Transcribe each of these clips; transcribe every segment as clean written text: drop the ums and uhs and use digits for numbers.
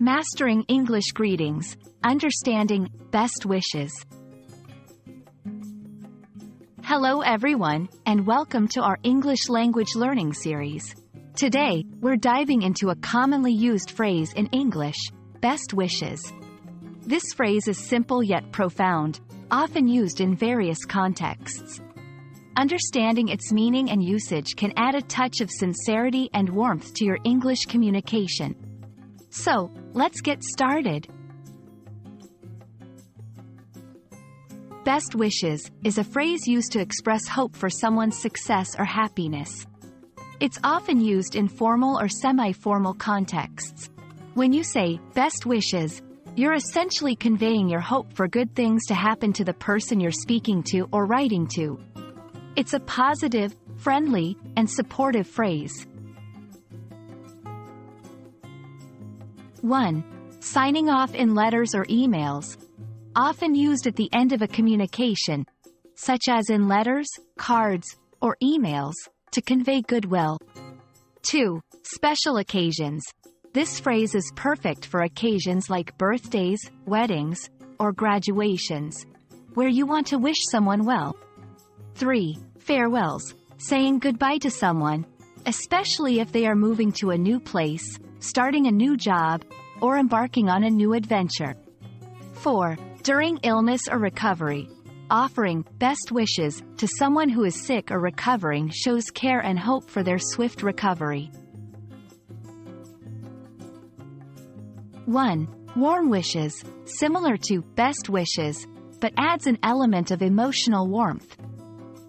Mastering English Greetings, Understanding Best Wishes. Hello everyone, and welcome to our English language learning series. Today, we're diving into a commonly used phrase in English, best wishes. This phrase is simple yet profound, often used in various contexts. Understanding its meaning and usage can add a touch of sincerity and warmth to your English communication. So, let's get started. Best wishes is a phrase used to express hope for someone's success or happiness. It's often used in formal or semi-formal contexts. When you say, best wishes, you're essentially conveying your hope for good things to happen to the person you're speaking to or writing to. It's a positive, friendly, and supportive phrase. 1. Signing off in letters or emails. Often used at the end of a communication, such as in letters, cards, or emails, to convey goodwill. 2. Special occasions. This phrase is perfect for occasions like birthdays, weddings, or graduations, where you want to wish someone well. 3. Farewells. Saying goodbye to someone, especially if they are moving to a new place, starting a new job, or embarking on a new adventure. 4. During illness or recovery. Offering best wishes to someone who is sick or recovering shows care and hope for their swift recovery. 1. Warm wishes, similar to best wishes, but adds an element of emotional warmth.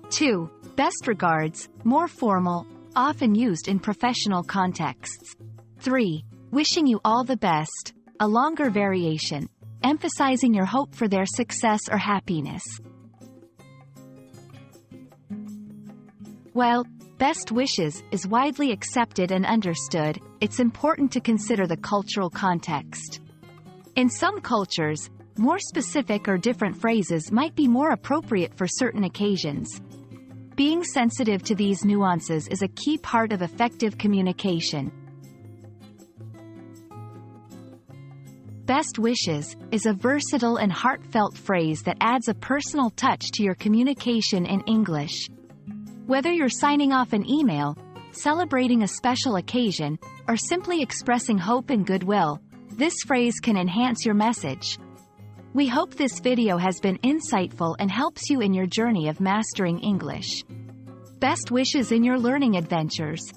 2. Best regards, more formal, often used in professional contexts. 3. Wishing you all the best, a longer variation, emphasizing your hope for their success or happiness. While best wishes is widely accepted and understood, it's important to consider the cultural context. In some cultures, more specific or different phrases might be more appropriate for certain occasions. Being sensitive to these nuances is a key part of effective communication. Best wishes is a versatile and heartfelt phrase that adds a personal touch to your communication in English. Whether you're signing off an email, celebrating a special occasion, or simply expressing hope and goodwill, this phrase can enhance your message. We hope this video has been insightful and helps you in your journey of mastering English. Best wishes in your learning adventures.